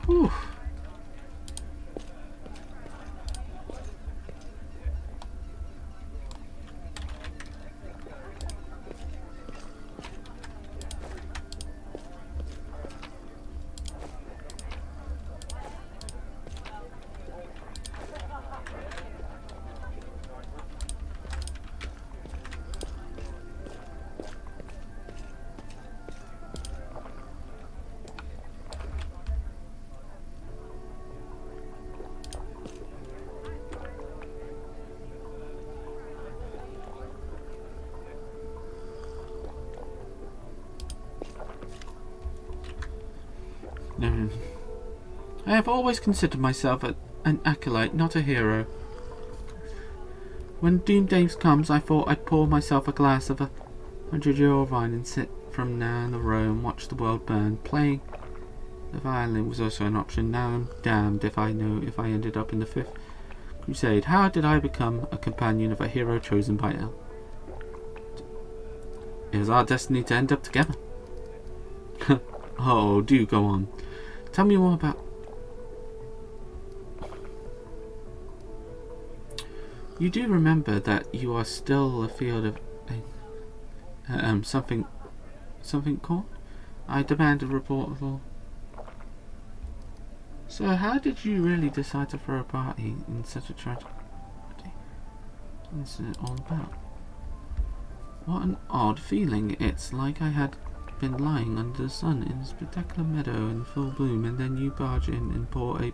Whew. No. I have always considered myself an acolyte, not a hero. When doom days comes, I thought I'd pour myself a glass of 100-year-old wine and sit from now in the row and watch the world burn. Playing the violin was also an option. Now I'm damned if I know if I ended up in the Fifth Crusade. How did I become a companion of a hero chosen by El? It was our destiny to end up together. Oh, do go on. Tell me more about... You do remember that you are still afield of... something called? I demand a report of all. So how did you really decide to throw a party in such a tragedy? What's it all about? What an odd feeling. It's like I had been lying under the sun in a spectacular meadow in full bloom, and then you barge in and pour a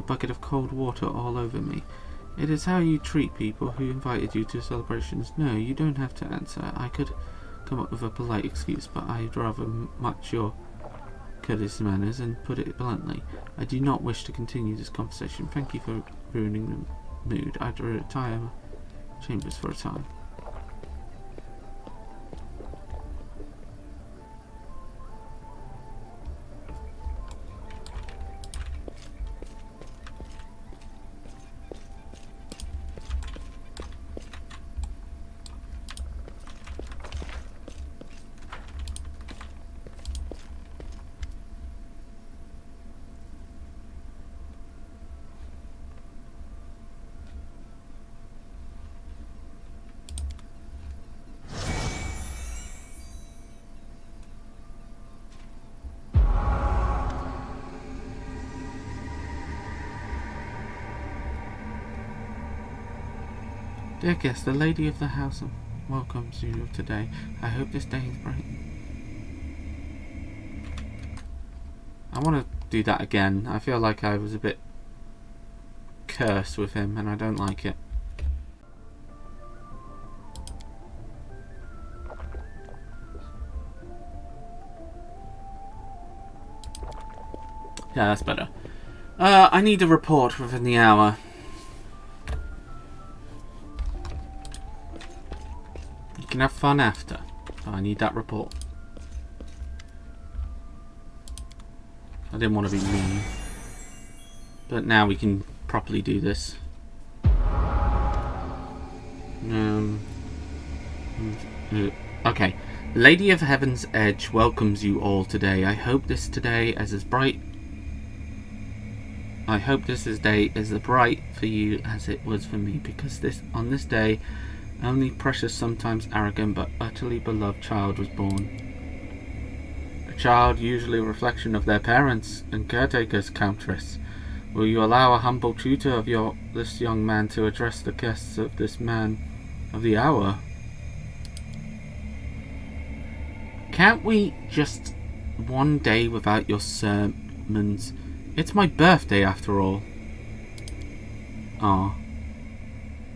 bucket of cold water all over me. It is how you treat people who invited you to celebrations. No, you don't have to answer. I could come up with a polite excuse, but I'd rather match your courteous manners and put it bluntly. I do not wish to continue this conversation. Thank you for ruining the mood. I'd retire my chambers for a time. Dear guest, the lady of the house welcomes you today. I hope this day is bright. I want to do that again. I feel like I was a bit cursed with him and I don't like it. Yeah, that's better. I need a report within the hour. You can have fun after. I need that report. I didn't want to be mean. But now we can properly do this. Okay. Lady of Heaven's Edge welcomes you all today. I hope this day is as bright for you as it was for me, because on this day only precious, sometimes arrogant, but utterly beloved child was born. A child usually a reflection of their parents and caretakers, Countess. Will you allow a humble tutor of this young man to address the guests of this man of the hour? Can't we just one day without your sermons? It's my birthday after all. Ah.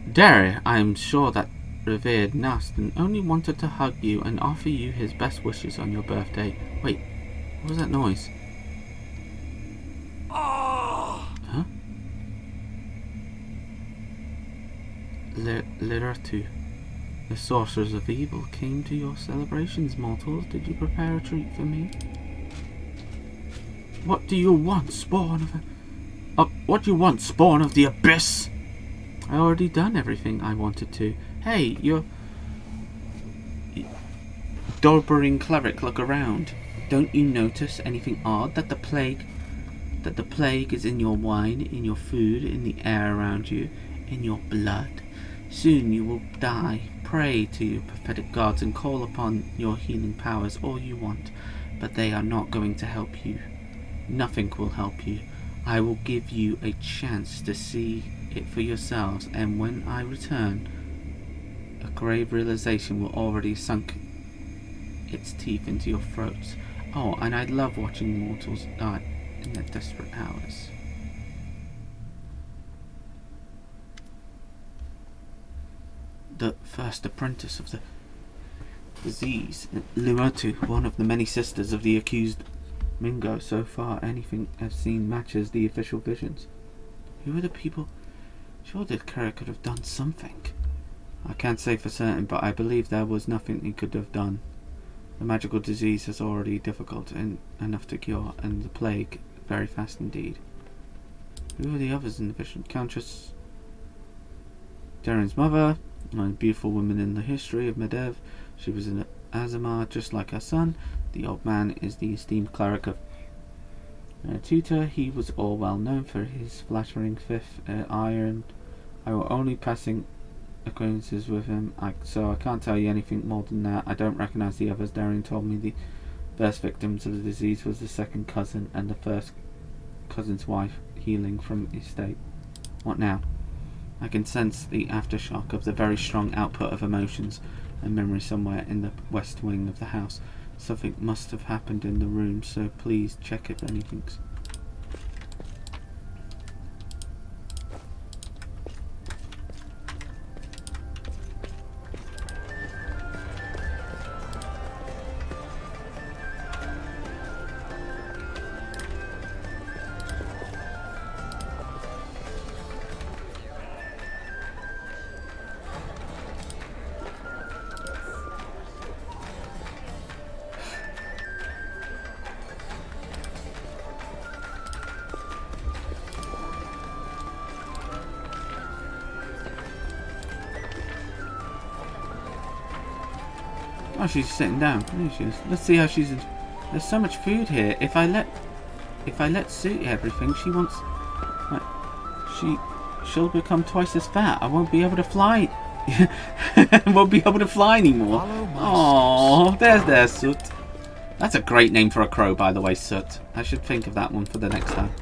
Daeran, I am sure that revered Nastan only wanted to hug you and offer you his best wishes on your birthday. Wait, what was that noise? Huh? Liratu, the sorcerers of evil, came to your celebrations, mortals. Did you prepare a treat for me? What do you want, spawn of the abyss? I already done everything I wanted to. Hey, you're Dorbering cleric, look around. Don't you notice anything odd? That the plague that the plague is in your wine, in your food, in the air around you, in your blood. Soon you will die. Pray to your prophetic gods and call upon your healing powers all you want, but they are not going to help you. Nothing will help you. I will give you a chance to see it for yourselves, and when I return, a grave realization will already sunk its teeth into your throats. Oh, and I love watching mortals die in their desperate hours. The first apprentice of the disease, Luotu, one of the many sisters of the accused Mingo. So far, anything I've seen matches the official visions. Who are the people? Sure, the Kara could have done something. I can't say for certain, but I believe there was nothing he could have done. The magical disease is already difficult enough to cure, and the plague very fast indeed. Who are the others in the vision? Countess Daeran's mother, a beautiful woman in the history of Medev. She was an Azamar, just like her son. The old man is the esteemed cleric of tutor. He was all well known for his flattering fifth iron. I were only passing acquaintances with him, so I can't tell you anything more than that. I don't recognise the others. Daeran told me the first victim to the disease was the second cousin, and the first cousin's wife healing from his state. What now? I can sense the aftershock of the very strong output of emotions and memory somewhere in the west wing of the house. Something must have happened in the room, so please check if anything's... Oh, she's sitting down. There she is. Let's see how she's... There's so much food here. If I let Sue eat everything, she wants... She'll become twice as fat. I won't be able to fly. I won't be able to fly anymore. Oh, there's Soot. That's a great name for a crow, by the way, Soot. I should think of that one for the next time.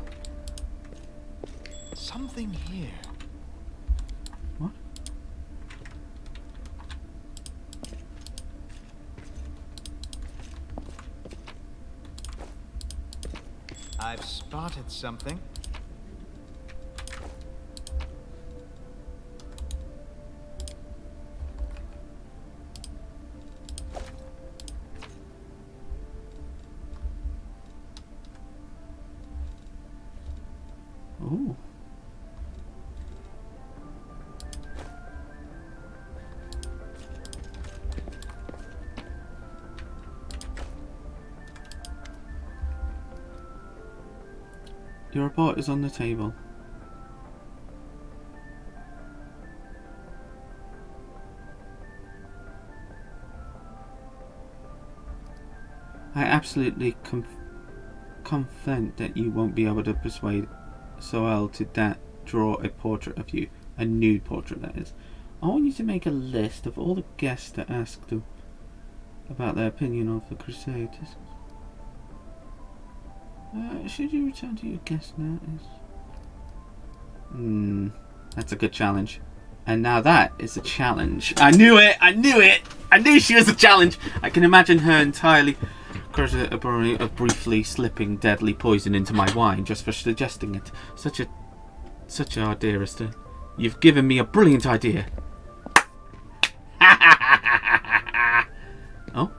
Something here. What? I've spotted something. Ooh. Your report is on the table. I absolutely confident that you won't be able to persuade Soel to draw a portrait of you. A nude portrait, that is. I want you to make a list of all the guests that asked them about their opinion of the Crusades. Should you return to your guest now? That's a good challenge. And now that is a challenge. I knew it! I knew it! I knew she was a challenge! I can imagine her entirely of briefly slipping deadly poison into my wine just for suggesting it. Such a dearest. You've given me a brilliant idea. Oh?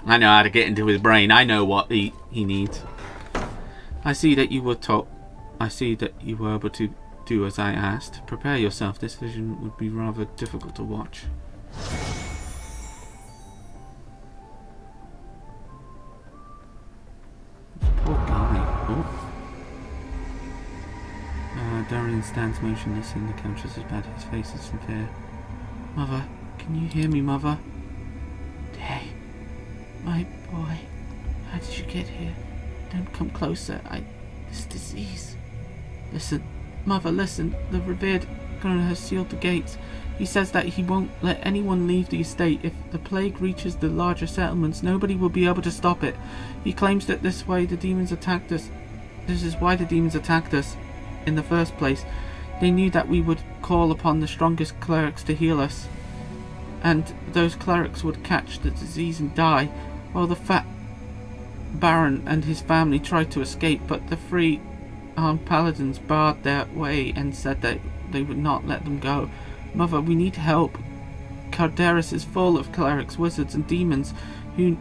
I know how to get into his brain. I know what he needs. I see that you were able to do as I asked. Prepare yourself. This vision would be rather difficult to watch. Poor guy. Oh. Daeran stands motionless in the Countess's bed. His face is in fear. Mother, can you hear me, Mother? Day, my boy. get here. Don't come closer. This disease. Listen, Mother, listen. The revered Colonel has sealed the gates. He says that he won't let anyone leave the estate. If the plague reaches the larger settlements, nobody will be able to stop it. He claims that this is why the demons attacked us in the first place. They knew that we would call upon the strongest clerics to heal us, and those clerics would catch the disease and die, while the fat Baron and his family tried to escape, but the three armed paladins barred their way and said that they would not let them go. Mother, we need help. Carderis is full of clerics, wizards, and demons. Who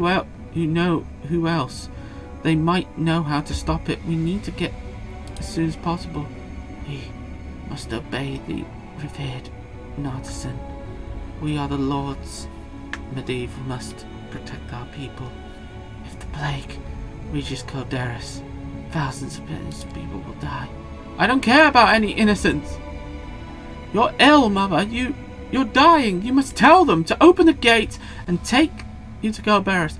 else? They might know how to stop it. We need to get as soon as possible. We must obey the revered Nartisan. We are the lords. Medivh must protect our people. If the plague reaches Carderis, thousands of innocent people will die. I don't care about any innocents. You're ill, Mother. You're dying. You must tell them to open the gate and take you to Carderis.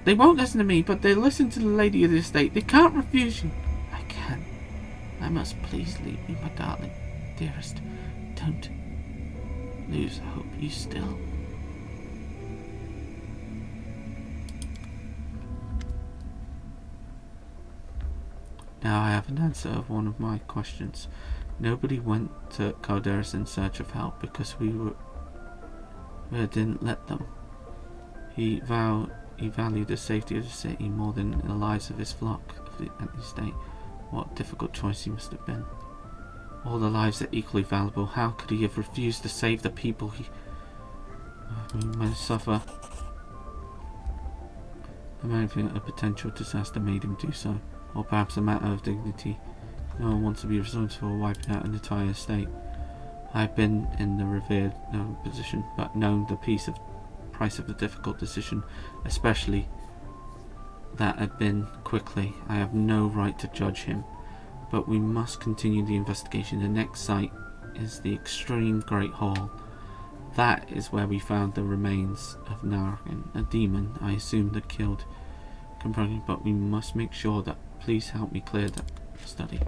They won't listen to me, but they listen to the lady of the estate. They can't refuse you. I can. I must please leave me, my darling, dearest. Don't lose hope. You still. Now I have an answer of one of my questions. Nobody went to Carderis in search of help because we didn't let them. He valued the safety of the city more than the lives of his flock at the estate. What a difficult choice he must have been. All the lives are equally valuable. How could he have refused to save the people we might suffer? Imagine a potential disaster made him do so. Or perhaps a matter of dignity. No one wants to be responsible for wiping out an entire estate. I've been in the revered position, but known the price of the difficult decision, especially that had been quickly. I have no right to judge him, but we must continue the investigation. The next site is the extreme Great Hall. That is where we found the remains of Daeran, a demon I assume that killed Companion, but we must make sure that. Please help me clear that study.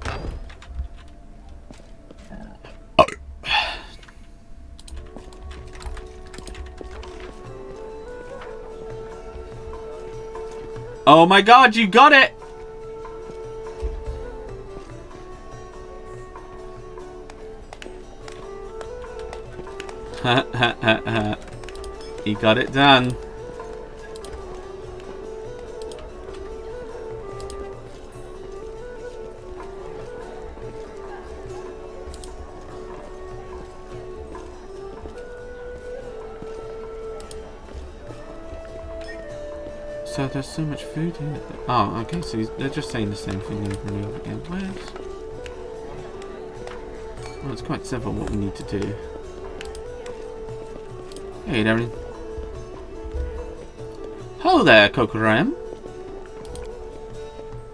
Oh my god, you got it! You got it done. So there's so much food here. Oh, okay, so they're just saying the same thing over and over again. Well, it's quite simple what we need to do. Hey, Daeran. Hello there, Kokoram.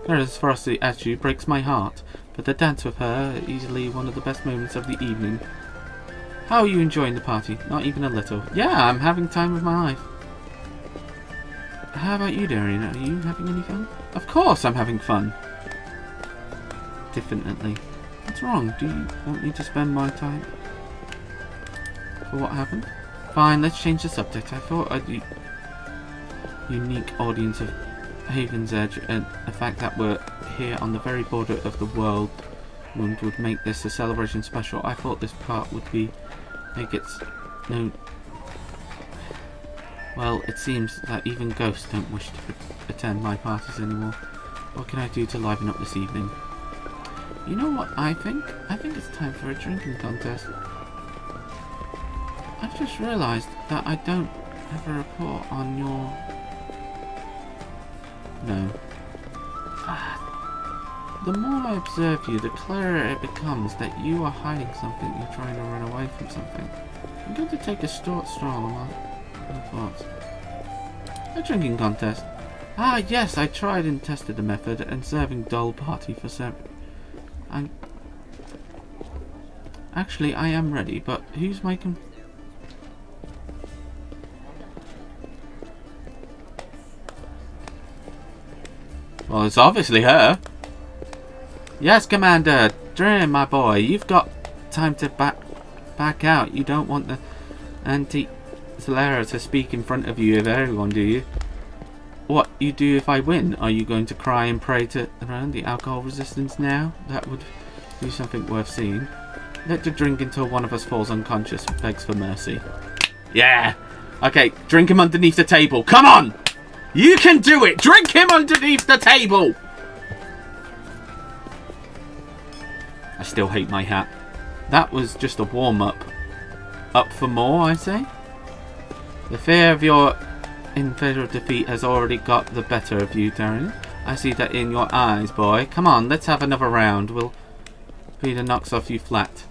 Clara's frosty attitude breaks my heart, but the dance with her is easily one of the best moments of the evening. How are you enjoying the party? Not even a little. Yeah, I'm having time with my life. How about you, Daeran? Are you having any fun? Of course I'm having fun. Diffidently. What's wrong? Do you want me to spend my time? For what happened? Fine, let's change the subject. I thought a unique audience of Haven's Edge and the fact that we're here on the very border of the world would make this a celebration special. I thought this part would make it no. Well, it seems that even ghosts don't wish to attend my parties anymore. What can I do to liven up this evening? You know what I think? I think it's time for a drinking contest. I've just realised that I don't have a report on your... No. The more I observe you, the clearer it becomes that you are hiding something. You're trying to run away from something. I'm going to take a short stroll among the thoughts. A drinking contest. Ah, yes, I tried and tested the method and serving dull party for Actually, I am ready, but who's making... Well, it's obviously her. Yes, Commander. Daeran, my boy, you've got time to back out. You don't want the anti-Solera to speak in front of you of everyone, do you? What you do if I win? Are you going to cry and pray to around the alcohol resistance now? That would be something worth seeing. Let the drink until one of us falls unconscious and begs for mercy. Yeah! Okay, drink him underneath the table. Come on! You can do it! Drink him underneath the table! I still hate my hat. That was just a warm-up. Up for more, I say? The fear of your inevitable defeat has already got the better of you, Daeran. I see that in your eyes, boy. Come on, let's have another round. We'll be the knocks off you flat.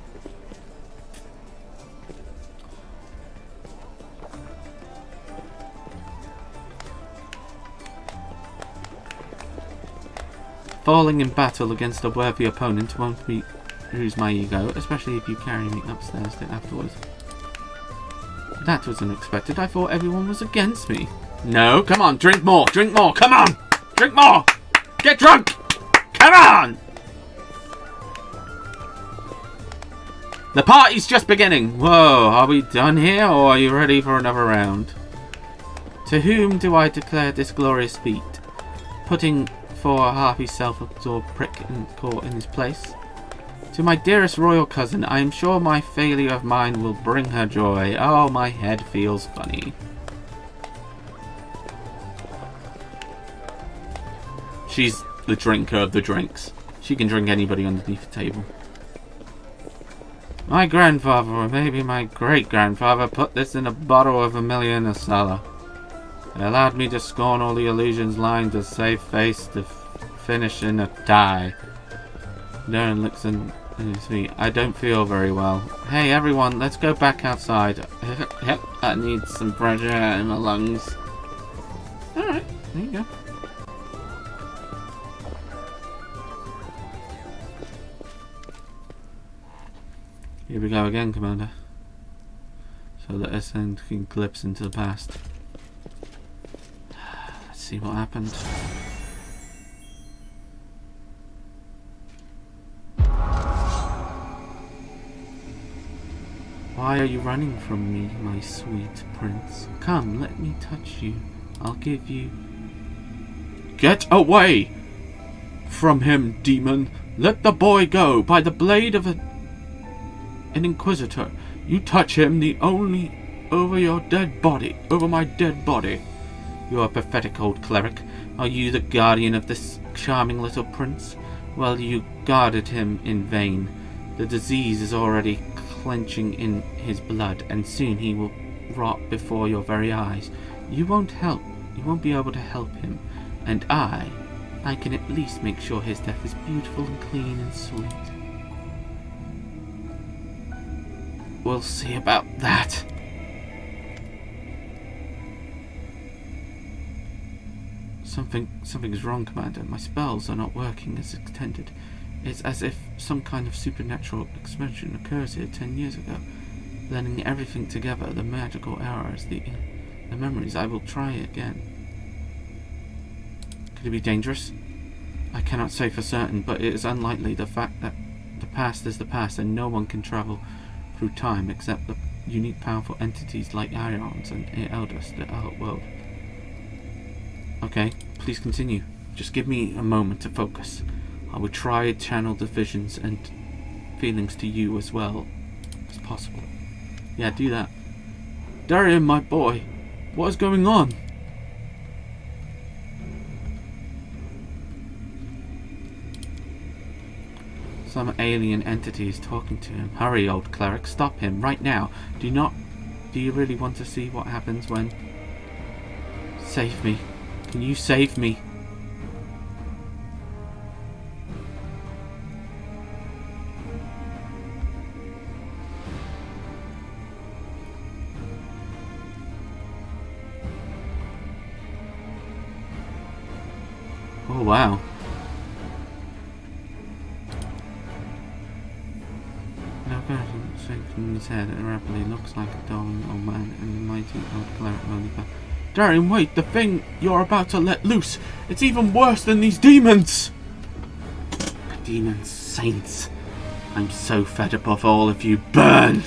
Falling in battle against a worthy opponent won't bruise my ego, especially if you carry me upstairs afterwards. That was unexpected. I thought everyone was against me. No, come on, drink more, come on! Drink more! Get drunk! Come on! The party's just beginning. Whoa, are we done here, or are you ready for another round? To whom do I declare this glorious feat? Putting for a half his self-absorbed prick in his place? To my dearest royal cousin, I am sure my failure of mine will bring her joy. Oh, my head feels funny. She's the drinker of the drinks. She can drink anybody underneath the table. My grandfather, or maybe my great-grandfather, put this in a bottle of vermilion in a cellar. It allowed me to scorn all the illusions lying to save face to finish in a die. Daeran looks in his feet. I don't feel very well. Hey everyone, let's go back outside. I need some fresh air in my lungs. Alright, there you go. Here we go again, Commander. So let us send can glimpse into the past. Let's see what happened. Why are you running from me, my sweet prince? Come, let me touch you. I'll give you... Get away from him, demon! Let the boy go by the blade of an inquisitor. You touch him, the only over my dead body. You are a pathetic old cleric. Are you the guardian of this charming little prince? Well, you guarded him in vain. The disease is already clenching in his blood, and soon he will rot before your very eyes. You won't be able to help him, and I can at least make sure his death is beautiful and clean and sweet. We'll see about that. Something is wrong, Commander. My spells are not working as intended. It's as if some kind of supernatural expansion occurs here 10 years ago, blending everything together, the magical errors, the memories. I will try again. Could it be dangerous? I cannot say for certain, but it is unlikely. The fact that the past is the past and no one can travel through time except the unique powerful entities like Ions and Elders, the adult world. Okay, please continue. Just give me a moment to focus. I will try to channel the visions and feelings to you as well as possible. Yeah, do that. Daeran, my boy, what is going on? Some alien entity is talking to him. Hurry, old cleric, stop him right now. Do you really want to see what happens when... Save me. Can you save me? Oh, wow. Now, shaking his head rapidly, looks like a darling old man and the mighty old cleric only. Daeran, wait, the thing you're about to let loose, it's even worse than these demons! Demons, saints, I'm so fed up of all of you. Burn!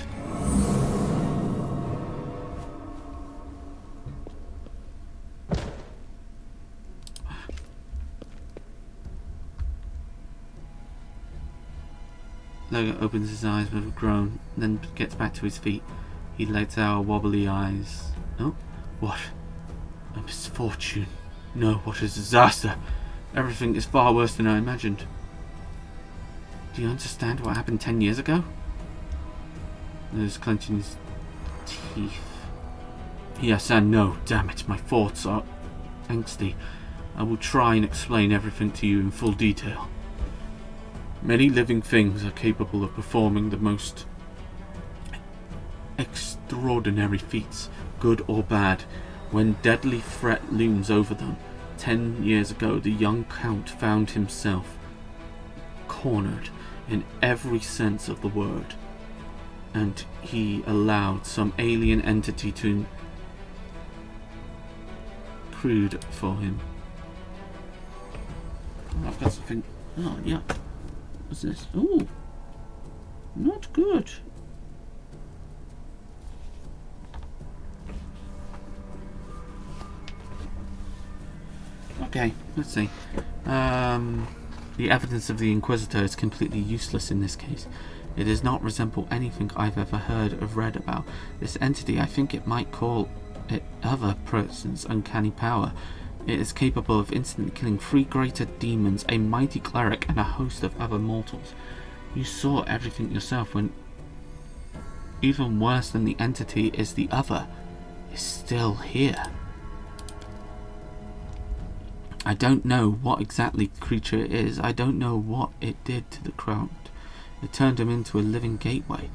Logan opens his eyes with a groan, then gets back to his feet. He lets out wobbly eyes. Oh, what? A misfortune. No, what a disaster. Everything is far worse than I imagined. Do you understand what happened 10 years ago? He's clenching his teeth. Yes and no, damn it, my thoughts are angsty. I will try and explain everything to you in full detail. Many living things are capable of performing the most extraordinary feats, good or bad, when deadly threat looms over them. 10 years ago, the young Count found himself cornered in every sense of the word, and he allowed some alien entity to intrude for him. Oh, I've got something. Oh, yeah. What's this? Oh, not good. Okay, let's see. The evidence of the Inquisitor is completely useless in this case. It does not resemble anything I've ever heard or read about. This entity, I think it might call it other person's uncanny power. It is capable of instantly killing 3 greater demons, a mighty cleric, and a host of other mortals. You saw everything yourself. When even worse than the entity is the other is still here. I don't know what exactly creature it is. I don't know what it did to the Count. It turned him into a living gateway.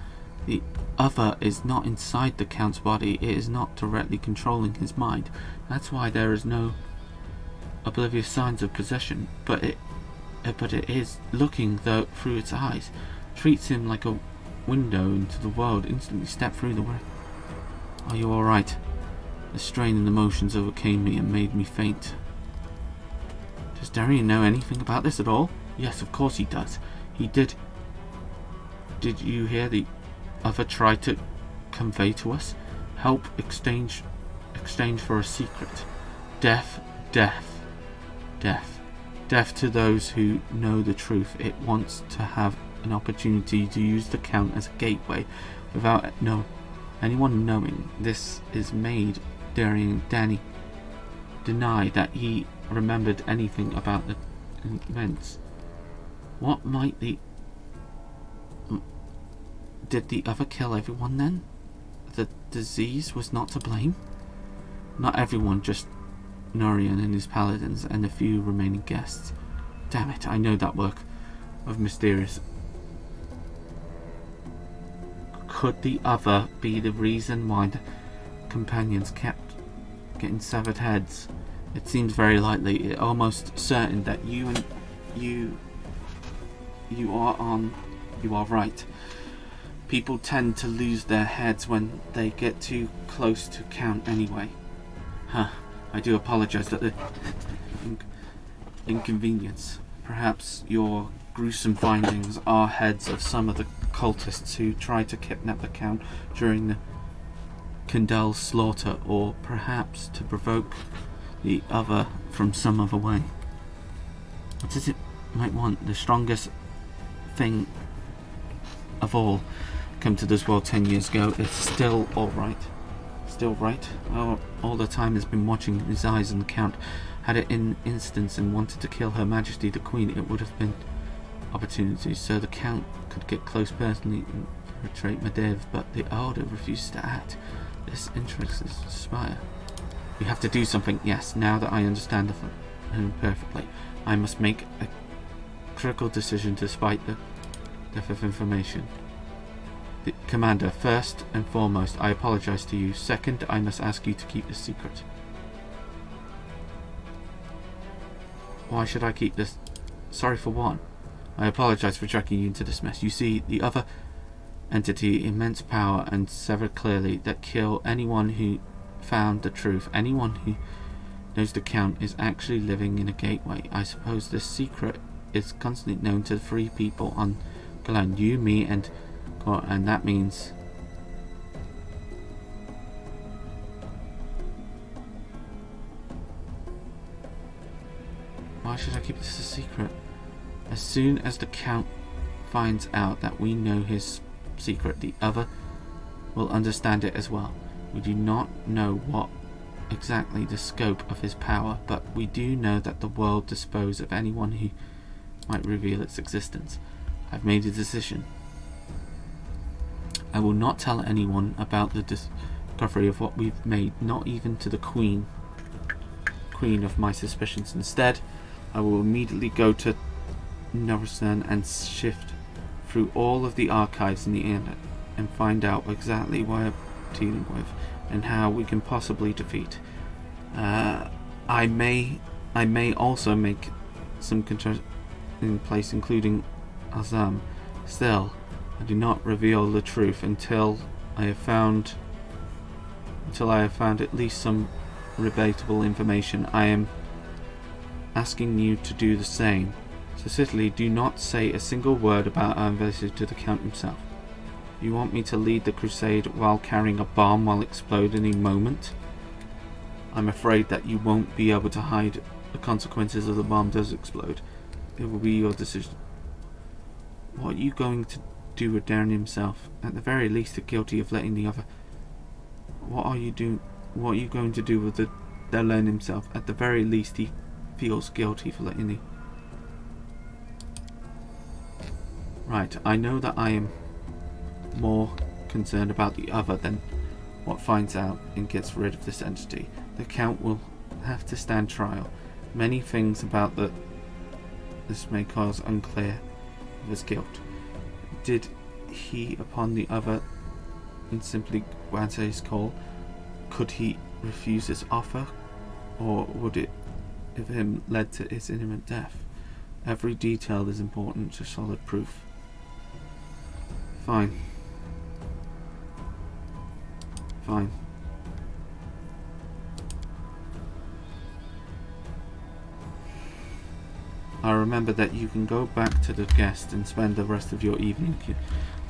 The other is not inside the Count's body. It is not directly controlling his mind. That's why there is no oblivious signs of possession. But it is looking through its eyes. Treats him like a window into the world. Instantly step through the way. Are you all right? The strain and emotions overcame me and made me faint. Does Daeran know anything about this at all? Yes, of course he does. He did. Did you hear the other try to convey to us? Help exchange for a secret. Death, death, death. Death to those who know the truth. It wants to have an opportunity to use the Count as a gateway without anyone knowing. This is made Danny deny that he remembered anything about the events. What might the... Did the other kill everyone then? The disease was not to blame? Not everyone, just Norian and his paladins and a few remaining guests. Damn it, I know that work of mysterious. Could the other be the reason why the companions kept getting severed heads? It seems very likely. It's almost certain that you are right. People tend to lose their heads when they get too close to Count anyway. I do apologize for the inconvenience. Perhaps your gruesome findings are heads of some of the cultists who tried to kidnap the Count during the Kendall slaughter, or perhaps to provoke the other from some other way. What does it might want? The strongest thing of all come to this world 10 years ago. It's still alright. Still right. All the time has been watching his eyes on the Count. Had it in instance and wanted to kill Her Majesty the Queen, it would have been opportunities so the Count could get close personally and penetrate Medivh, but the Order refused to act. This interests Spire. We have to do something, yes, now that I understand him perfectly. I must make a critical decision despite the dearth of information. Commander, first and foremost, I apologize to you. Second, I must ask you to keep this secret. Why should I keep this? Sorry for what? I apologize for dragging you into this mess. You see, the other entity, immense power and severed clearly, that kill anyone who found the truth. Anyone who knows the Count is actually living in a gateway. I suppose this secret is constantly known to 3 people on Galan. You, me, and that means... Why should I keep this a secret? As soon as the Count finds out that we know his secret, the other will understand it as well. We do not know what exactly the scope of his power, but we do know that the world disposes of anyone who might reveal its existence. I've made a decision. I will not tell anyone about the discovery of what we've made, not even to the Queen of my suspicions. Instead, I will immediately go to Daeran and shift through all of the archives in the internet and find out exactly what I'm dealing with and how we can possibly defeat. I may also make some controls in place, including Azam. Still, I do not reveal the truth until I have found at least some rebatable information. I am asking you to do the same. Specifically, do not say a single word about our visit to the Count himself. You want me to lead the crusade while carrying a bomb while explode any moment? I'm afraid that you won't be able to hide the consequences of the bomb does explode. It will be your decision. What are you going to do with Daeran himself? At the very least, they're guilty of letting the other... What are you going to do with the Daeran himself? At the very least, he feels guilty for letting the... Right, I know that I am more concerned about the other than what finds out and gets rid of this entity. The Count will have to stand trial. Many things about this may cause unclear of his guilt. Did he upon the other and simply answer his call? Could he refuse his offer? Or would it have him led to his imminent death? Every detail is important to solid proof. Fine. I remember that you can go back to the guest and spend the rest of your evening,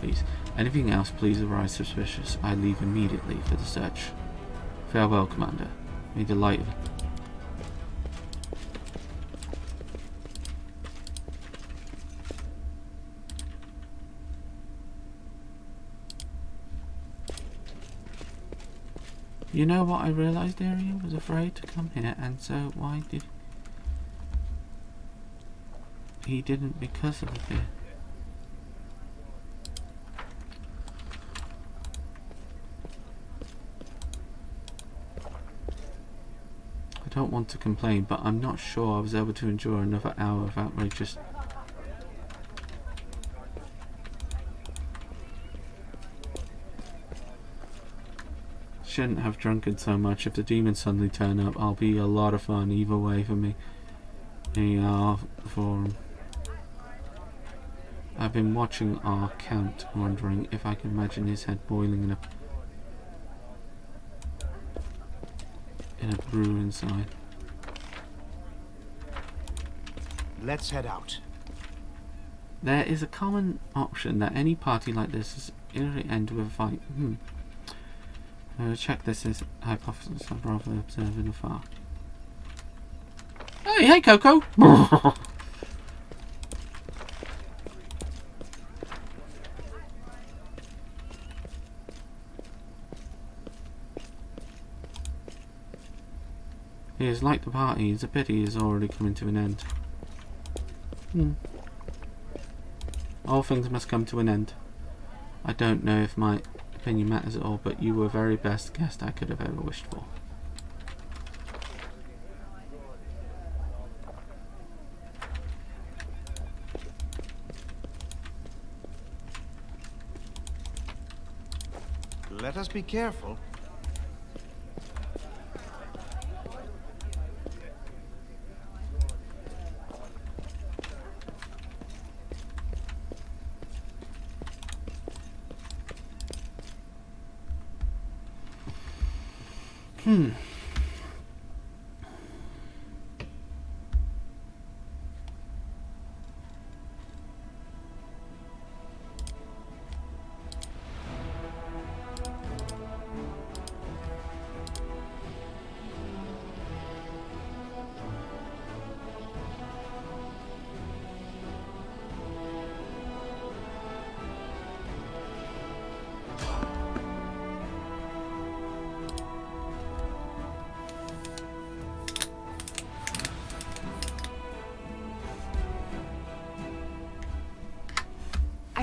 please. Anything else, please arise suspicious. I leave immediately for the search. Farewell, Commander. May the light of... You know what I realized? Daeran was afraid to come here, and so why did he didn't? Because of the fear. I don't want to complain, but I'm not sure I was able to endure another hour of outrageous... Shouldn't have drunken so much. If the demons suddenly turn up, I'll be a lot of fun either way for me. I've been watching our Count, wondering if I can imagine his head boiling in a brew inside. Let's head out. There is a common option that any party like this is usually end with a fight. Check this as hypothesis I'd rather observe in afar. Hey, Coco! He is like the party. It's a pity it's already coming to an end. All things must come to an end. I don't know if my opinion matters at all, but you were the very best guest I could have ever wished for. Let us be careful. I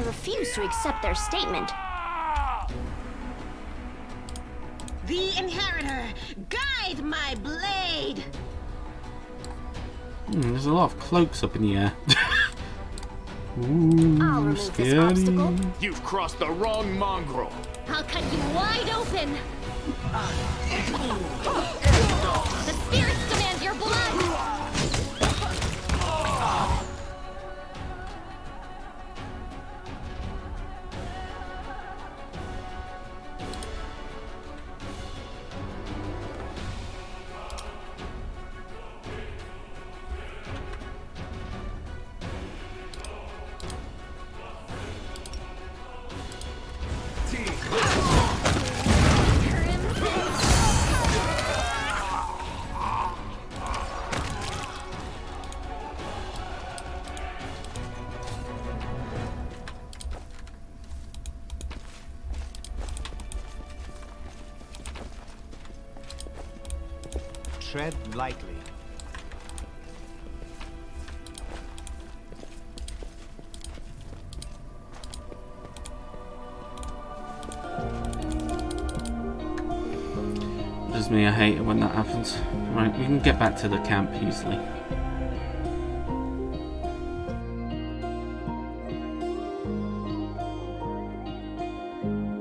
refuse to accept their statement. The Inheritor, guide my blade! There's a lot of cloaks up in the air. Ooh, I'll remove scary. this obstacle. You've crossed the wrong mongrel. I'll cut you wide open. The spirits demand your blood. Tread lightly. Just me, I hate it when that happens. Right, we can get back to the camp easily.